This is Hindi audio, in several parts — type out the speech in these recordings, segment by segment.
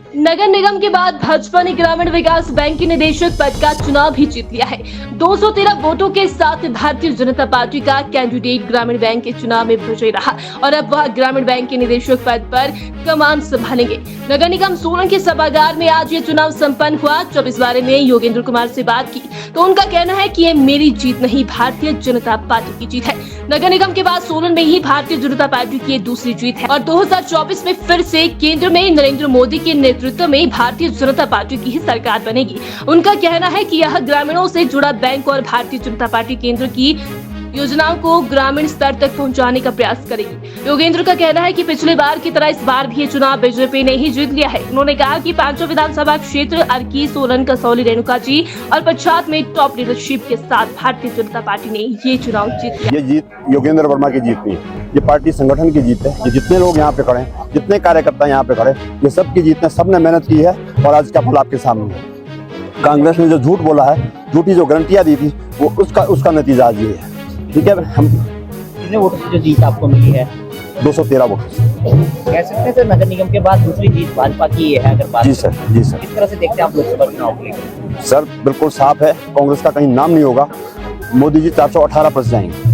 नगर निगम के बाद भाजपा ने ग्रामीण विकास बैंक के निदेशक पद का चुनाव भी जीत लिया है। 213 वोटों के साथ भारतीय जनता पार्टी का कैंडिडेट ग्रामीण बैंक के चुनाव में विजयी रहा और अब वह ग्रामीण बैंक के निदेशक पद पर कमान संभालेंगे। नगर निगम सोलन के सभागार में आज ये चुनाव संपन्न हुआ। जब इस बारे में योगेंद्र कुमार से बात की तो उनका कहना है कि ये मेरी जीत नहीं, भारतीय जनता पार्टी की जीत है। नगर निगम के बाद सोलन में ही भारतीय जनता पार्टी की दूसरी जीत है और 2024 में फिर से केंद्र में नरेंद्र मोदी के नेतृत्व में भारतीय जनता पार्टी की ही सरकार बनेगी। उनका कहना है कि यह ग्रामीणों से जुड़ा बैंक और भारतीय जनता पार्टी केंद्र की योजनाओं को ग्रामीण स्तर तक पहुंचाने का प्रयास करेगी। योगेंद्र का कहना है कि पिछले बार की तरह इस बार भी ये चुनाव बीजेपी ने ही जीत लिया है। उन्होंने कहा कि पांचों विधानसभा क्षेत्र अर्की, सोलन, कसौली, रेणुका जी और पच्छाद में टॉप लीडरशिप के साथ भारतीय जनता पार्टी ने ये चुनाव जीत लिया। ये जीत योगेंद्र वर्मा की जीत नहीं है, ये पार्टी संगठन की जीत है। ये जितने लोग यहाँ पे खड़े हैं, जितने कार्यकर्ता यहाँ पे खड़े, ये सबकी जीत है। सबने मेहनत की है और आज का फल आपके सामने है। कांग्रेस ने जो झूठ बोला है, झूठी जो गारंटियां दी थी, वो उसका नतीजा आज ये है। ठीक है, हम कितने वोटों से जो जीत आपको मिली है? 213 वोट। कह सकते हैं सर, नगर निगम के बाद दूसरी जीत भाजपा की है। अगर बात जी सर, जी सर। किस तरह से देखते हैं आप लोकसभा चुनाव को लेकर? सर बिल्कुल साफ है, कांग्रेस का कहीं नाम नहीं होगा। मोदी जी 418 पर जाएंगे।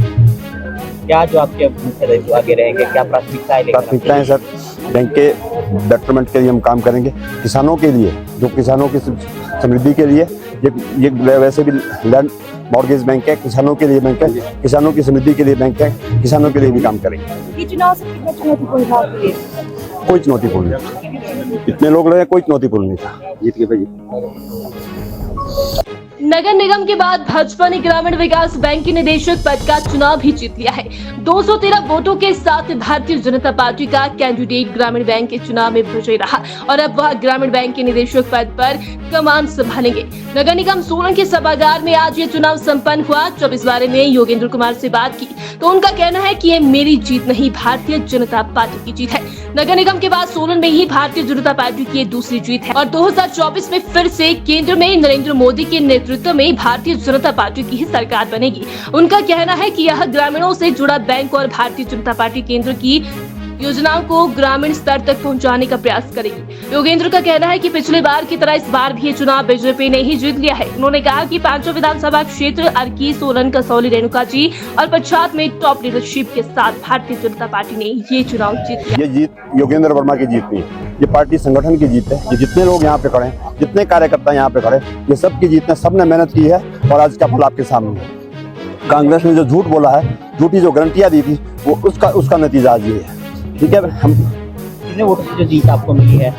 क्या जो आपके मुख्य आगे रहेंगे, क्या प्राथमिकताएं सर, बैंक के बेटरमेंट के लिए हम काम करेंगे। किसानों के लिए, जो किसानों की समृद्धि के लिए, ये वैसे भी लैंड मॉर्गेज बैंक है, किसानों के लिए बैंक है, किसानों की समृद्धि के लिए बैंक है, किसानों के लिए भी काम करेंगे। ये चुनाव से कितना चुनौतीपूर्ण था आपके लिए? कोई चुनौतीपूर्ण नहीं था, इतने लोग रहे, कोई चुनौतीपूर्ण नहीं था। जीत के भाई। नगर निगम के बाद भाजपा ने ग्रामीण विकास बैंक के निदेशक पद का चुनाव भी जीत लिया है। 213 वोटों के साथ भारतीय जनता पार्टी का कैंडिडेट ग्रामीण बैंक के चुनाव में विजयी रहा और अब वह ग्रामीण बैंक के निदेशक पद पर कमान संभालेंगे। नगर निगम सोलन के सभागार में आज ये चुनाव संपन्न हुआ। जब इस बारे में योगेंद्र कुमार से बात की तो उनका कहना है कि ये मेरी जीत नहीं, भारतीय जनता पार्टी की जीत है। नगर निगम के बाद सोलन में ही भारतीय जनता पार्टी की दूसरी जीत है और 2024 में फिर से केंद्र में नरेंद्र मोदी के नेतृत्व में भारतीय जनता पार्टी की ही सरकार बनेगी। उनका कहना है कि यह ग्रामीणों से जुड़ा बैंक और भारतीय जनता पार्टी केंद्र की योजनाओं को ग्रामीण स्तर तक पहुंचाने का प्रयास करेगी। योगेंद्र का कहना है कि पिछले बार की तरह इस बार भी ये चुनाव बीजेपी ने ही जीत लिया है। उन्होंने कहा कि पांचों विधानसभा क्षेत्र अर्की, सोलन, कसौली, रेणुका जी और पच्छाद में टॉप लीडरशिप के साथ भारतीय जनता पार्टी ने ये चुनाव जीत लिया। ये जीत योगेंद्र वर्मा की जीत नहीं है, ये पार्टी संगठन की जीत है। ये जितने लोग यहाँ पे खड़े हैं, जितने कार्यकर्ता यहाँ पे खड़े, ये सबकी जीत है। सबने मेहनत की है और आज का फल आपके सामने है। कांग्रेस ने जो झूठ बोला है, झूठी जो गारंटियां दी थी, वो उसका नतीजा आज ये है। ठीक है, हम कितने वोटों से जो जीत आपको मिली है?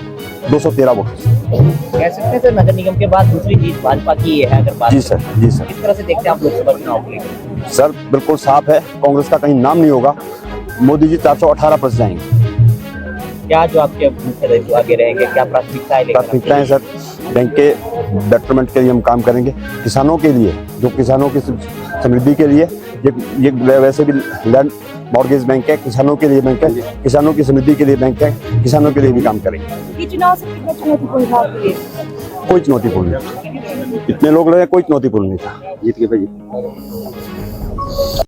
213 वोट। कह सकते हैं सर, नगर निगम के बाद दूसरी जीत भाजपा की है। अगर बात जी सर, जी सर। किस तरह से देखते हैं आप लोकसभा चुनाव को लेकर? सर बिल्कुल साफ है, कांग्रेस का कहीं नाम नहीं होगा। मोदी जी 418 पर जाएंगे। क्या जो आपके मुख्य आगे रहेंगे, क्या प्राथमिकताएं सर, बैंक के बेटरमेंट के लिए हम काम करेंगे। किसानों के लिए, जो किसानों की समृद्धि के लिए, ये वैसे भी लैंड मॉर्गेज बैंक है, किसानों के लिए बैंक है, किसानों की समृद्धि के लिए बैंक है, किसानों के लिए भी काम करेंगे। ये चुनाव से कितना चुनौतीपूर्ण था आपके लिए? कोई चुनौतीपूर्ण नहीं था, इतने लोग रहे, कोई चुनौतीपूर्ण नहीं था। जीत के भाई।